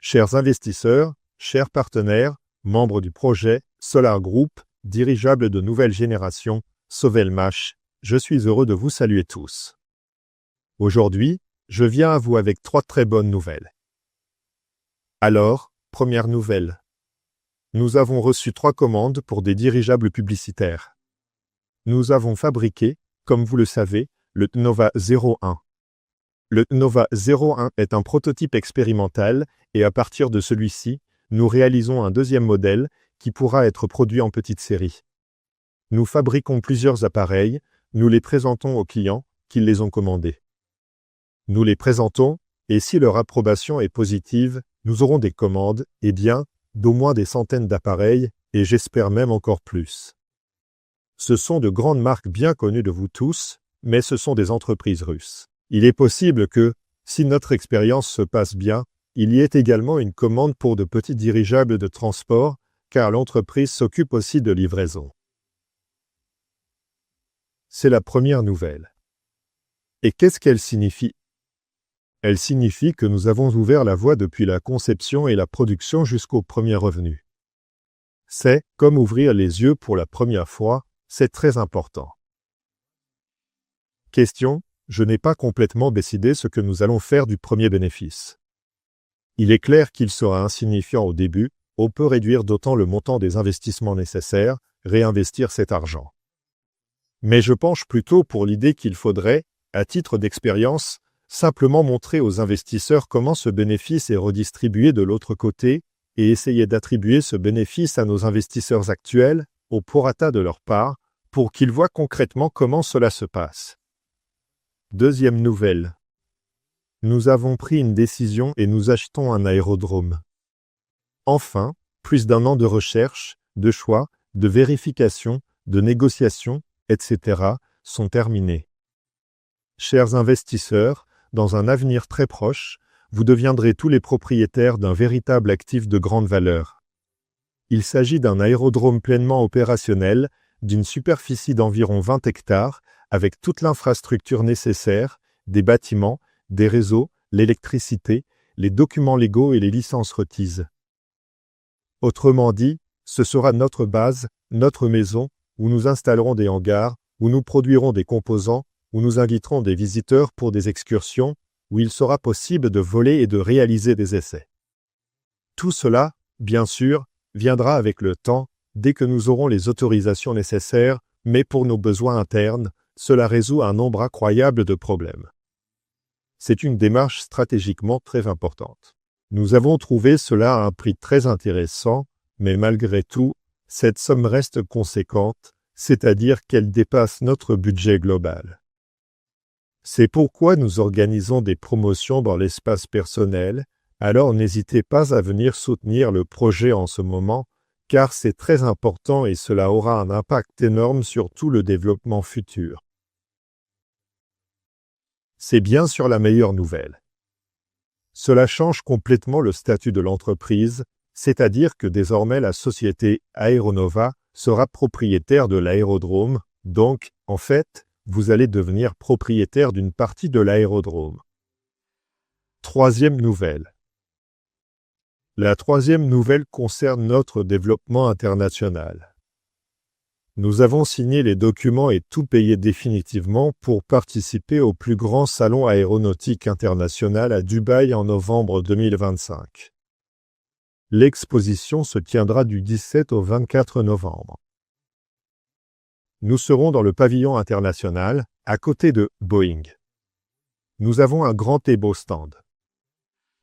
Chers investisseurs, chers partenaires, membres du projet Solar Group, dirigeable de nouvelle génération, Sovelmash, je suis heureux de vous saluer tous. Aujourd'hui, je viens à vous avec 3 très bonnes nouvelles. Alors, première nouvelle. Nous avons reçu 3 commandes pour des dirigeables publicitaires. Nous avons fabriqué, comme vous le savez, le Nova 01. Le Nova 01 est un prototype expérimental et à partir de celui-ci, nous réalisons un deuxième modèle qui pourra être produit en petite série. Nous fabriquons plusieurs appareils, nous les présentons aux clients qui les ont commandés. Nous les présentons et si leur approbation est positive, nous aurons des commandes, d'au moins des centaines d'appareils et j'espère même encore plus. Ce sont de grandes marques bien connues de vous tous, mais ce sont des entreprises russes. Il est possible que, si notre expérience se passe bien, il y ait également une commande pour de petits dirigeables de transport, car l'entreprise s'occupe aussi de livraison. C'est la première nouvelle. Et qu'est-ce qu'elle signifie? Elle signifie que nous avons ouvert la voie depuis la conception et la production jusqu'au premier revenu. C'est comme ouvrir les yeux pour la première fois, c'est très important. Question, je n'ai pas complètement décidé ce que nous allons faire du premier bénéfice. Il est clair qu'il sera insignifiant au début, on peut réduire d'autant le montant des investissements nécessaires, réinvestir cet argent. Mais je penche plutôt pour l'idée qu'il faudrait, à titre d'expérience, simplement montrer aux investisseurs comment ce bénéfice est redistribué de l'autre côté et essayer d'attribuer ce bénéfice à nos investisseurs actuels, au prorata de leur part, pour qu'ils voient concrètement comment cela se passe. Deuxième nouvelle. Nous avons pris une décision et nous achetons un aérodrome. Enfin, plus d'1 an de recherche, de choix, de vérification, de négociation, etc. sont terminés. Chers investisseurs, dans un avenir très proche, vous deviendrez tous les propriétaires d'un véritable actif de grande valeur. Il s'agit d'un aérodrome pleinement opérationnel, d'une superficie d'environ 20 hectares, avec toute l'infrastructure nécessaire, des bâtiments, des réseaux, l'électricité, les documents légaux et les licences requises. Autrement dit, ce sera notre base, notre maison, où nous installerons des hangars, où nous produirons des composants, où nous inviterons des visiteurs pour des excursions, où il sera possible de voler et de réaliser des essais. Tout cela, bien sûr, viendra avec le temps, dès que nous aurons les autorisations nécessaires, mais pour nos besoins internes, cela résout un nombre incroyable de problèmes. C'est une démarche stratégiquement très importante. Nous avons trouvé cela à un prix très intéressant, mais malgré tout, cette somme reste conséquente, c'est-à-dire qu'elle dépasse notre budget global. C'est pourquoi nous organisons des promotions dans l'espace personnel, alors n'hésitez pas à venir soutenir le projet en ce moment, car c'est très important et cela aura un impact énorme sur tout le développement futur. C'est bien sûr la meilleure nouvelle. Cela change complètement le statut de l'entreprise, c'est-à-dire que désormais la société Aeronova sera propriétaire de l'aérodrome, donc, en fait, vous allez devenir propriétaire d'une partie de l'aérodrome. Troisième nouvelle. La troisième nouvelle concerne notre développement international. Nous avons signé les documents et tout payé définitivement pour participer au plus grand salon aéronautique international à Dubaï en novembre 2025. L'exposition se tiendra du 17 au 24 novembre. Nous serons dans le pavillon international, à côté de Boeing. Nous avons un grand et beau stand.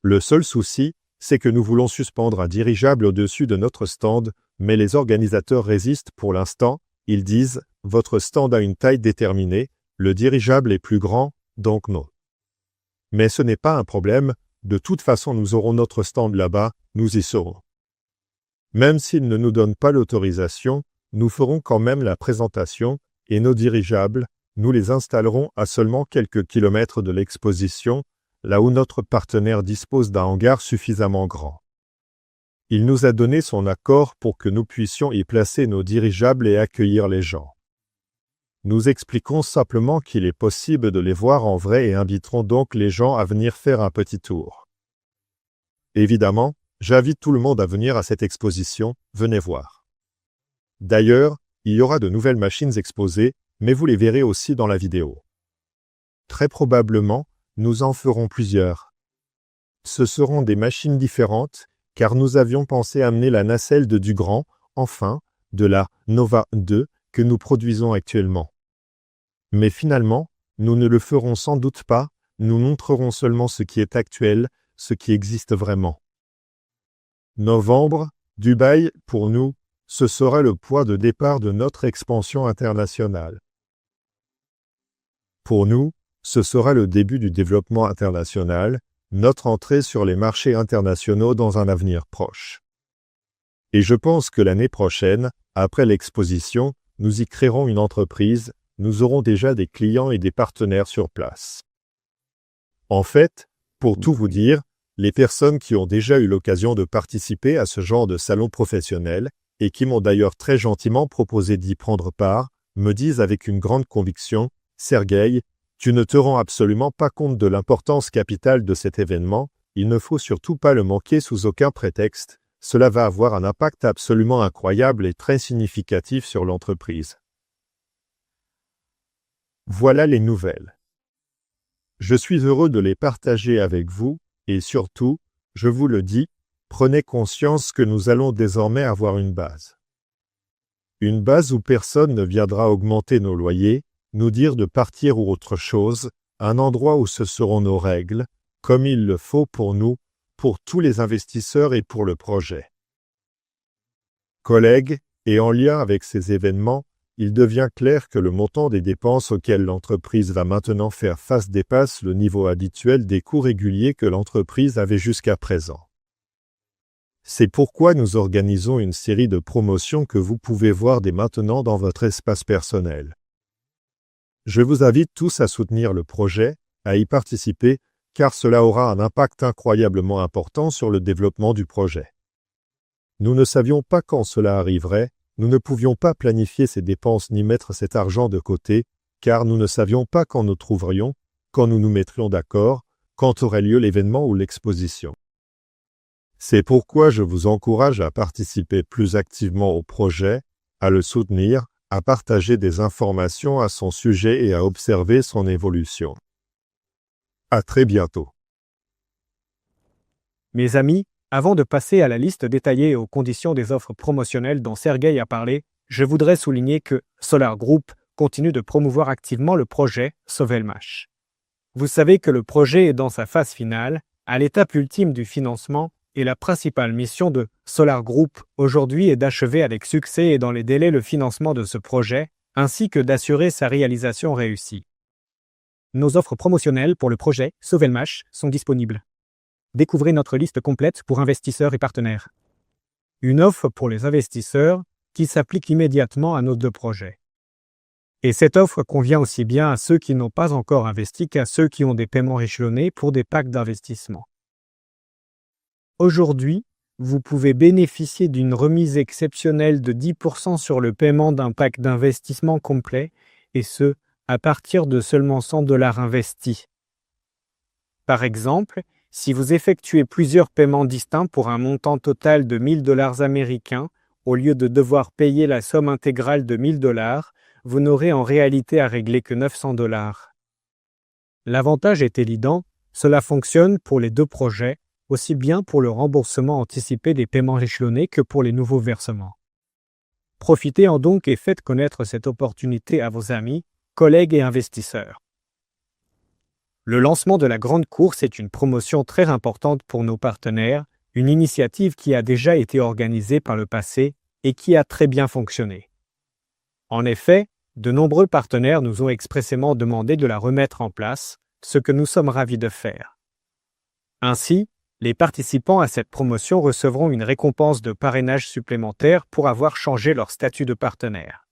Le seul souci, c'est que nous voulons suspendre un dirigeable au-dessus de notre stand, mais les organisateurs résistent pour l'instant, ils disent « Votre stand a une taille déterminée, le dirigeable est plus grand, donc non. » Mais ce n'est pas un problème, de toute façon nous aurons notre stand là-bas, nous y serons. Même s'ils ne nous donnent pas l'autorisation, nous ferons quand même la présentation, et nos dirigeables, nous les installerons à seulement quelques kilomètres de l'exposition, là où notre partenaire dispose d'un hangar suffisamment grand. Il nous a donné son accord pour que nous puissions y placer nos dirigeables et accueillir les gens. Nous expliquons simplement qu'il est possible de les voir en vrai et inviterons donc les gens à venir faire un petit tour. Évidemment, j'invite tout le monde à venir à cette exposition, venez voir. D'ailleurs, il y aura de nouvelles machines exposées, mais vous les verrez aussi dans la vidéo. Très probablement, nous en ferons plusieurs. Ce seront des machines différentes, car nous avions pensé amener la nacelle de Dugrand, enfin, de la Nova 2 que nous produisons actuellement. Mais finalement, nous ne le ferons sans doute pas, nous montrerons seulement ce qui est actuel, ce qui existe vraiment. Novembre, Dubaï, pour nous, ce sera le point de départ de notre expansion internationale. Pour nous, ce sera le début du développement international, notre entrée sur les marchés internationaux dans un avenir proche. Et je pense que l'année prochaine, après l'exposition, nous y créerons une entreprise, nous aurons déjà des clients et des partenaires sur place. En fait, pour tout vous dire, les personnes qui ont déjà eu l'occasion de participer à ce genre de salon professionnel, et qui m'ont d'ailleurs très gentiment proposé d'y prendre part, me disent avec une grande conviction, « Sergueï, tu ne te rends absolument pas compte de l'importance capitale de cet événement, il ne faut surtout pas le manquer sous aucun prétexte, cela va avoir un impact absolument incroyable et très significatif sur l'entreprise. » Voilà les nouvelles. Je suis heureux de les partager avec vous, et surtout, je vous le dis, prenez conscience que nous allons désormais avoir une base. Une base où personne ne viendra augmenter nos loyers, nous dire de partir ou autre chose, un endroit où ce seront nos règles, comme il le faut pour nous, pour tous les investisseurs et pour le projet. Collègues, et en lien avec ces événements, il devient clair que le montant des dépenses auxquelles l'entreprise va maintenant faire face dépasse le niveau habituel des coûts réguliers que l'entreprise avait jusqu'à présent. C'est pourquoi nous organisons une série de promotions que vous pouvez voir dès maintenant dans votre espace personnel. Je vous invite tous à soutenir le projet, à y participer, car cela aura un impact incroyablement important sur le développement du projet. Nous ne savions pas quand cela arriverait, nous ne pouvions pas planifier ces dépenses ni mettre cet argent de côté, car nous ne savions pas quand nous trouverions, quand nous nous mettrions d'accord, quand aurait lieu l'événement ou l'exposition. C'est pourquoi je vous encourage à participer plus activement au projet, à le soutenir, à partager des informations à son sujet et à observer son évolution. À très bientôt. Mes amis, avant de passer à la liste détaillée et aux conditions des offres promotionnelles dont Sergueï a parlé, je voudrais souligner que Solar Group continue de promouvoir activement le projet Sovelmash. Vous savez que le projet est dans sa phase finale, à l'étape ultime du financement, et la principale mission de Solar Group aujourd'hui est d'achever avec succès et dans les délais le financement de ce projet, ainsi que d'assurer sa réalisation réussie. Nos offres promotionnelles pour le projet Sovelmash sont disponibles. Découvrez notre liste complète pour investisseurs et partenaires. Une offre pour les investisseurs qui s'applique immédiatement à nos deux projets. Et cette offre convient aussi bien à ceux qui n'ont pas encore investi qu'à ceux qui ont des paiements échelonnés pour des packs d'investissement. Aujourd'hui, vous pouvez bénéficier d'une remise exceptionnelle de 10% sur le paiement d'un pack d'investissement complet, et ce, à partir de seulement $100 investis. Par exemple, si vous effectuez plusieurs paiements distincts pour un montant total de $1000 américains, au lieu de devoir payer la somme intégrale de $1000, vous n'aurez en réalité à régler que $900. L'avantage est évident, cela fonctionne pour les deux projets, aussi bien pour le remboursement anticipé des paiements échelonnés que pour les nouveaux versements. Profitez-en donc et faites connaître cette opportunité à vos amis, collègues et investisseurs. Le lancement de la grande course est une promotion très importante pour nos partenaires, une initiative qui a déjà été organisée par le passé et qui a très bien fonctionné. En effet, de nombreux partenaires nous ont expressément demandé de la remettre en place, ce que nous sommes ravis de faire. Ainsi, les participants à cette promotion recevront une récompense de parrainage supplémentaire pour avoir changé leur statut de partenaire.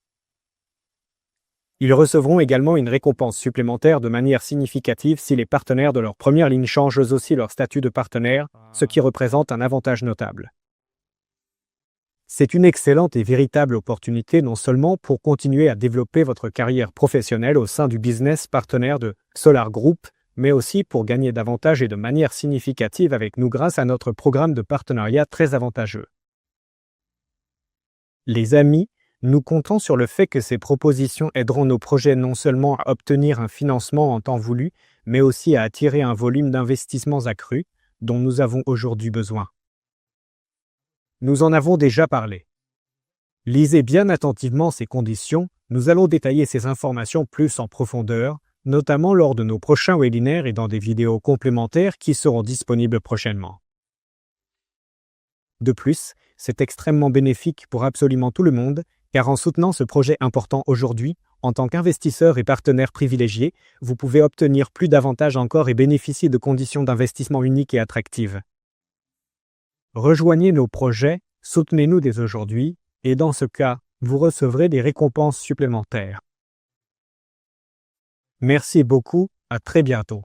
Ils recevront également une récompense supplémentaire de manière significative si les partenaires de leur première ligne changent aussi leur statut de partenaire, ce qui représente un avantage notable. C'est une excellente et véritable opportunité non seulement pour continuer à développer votre carrière professionnelle au sein du business partenaire de Solar Group, mais aussi pour gagner davantage et de manière significative avec nous grâce à notre programme de partenariat très avantageux. Les amis, nous comptons sur le fait que ces propositions aideront nos projets non seulement à obtenir un financement en temps voulu, mais aussi à attirer un volume d'investissements accrus dont nous avons aujourd'hui besoin. Nous en avons déjà parlé. Lisez bien attentivement ces conditions, nous allons détailler ces informations plus en profondeur, notamment lors de nos prochains webinaires et dans des vidéos complémentaires qui seront disponibles prochainement. De plus, c'est extrêmement bénéfique pour absolument tout le monde, car en soutenant ce projet important aujourd'hui, en tant qu'investisseur et partenaire privilégié, vous pouvez obtenir plus d'avantages encore et bénéficier de conditions d'investissement uniques et attractives. Rejoignez nos projets, soutenez-nous dès aujourd'hui, et dans ce cas, vous recevrez des récompenses supplémentaires. Merci beaucoup, à très bientôt.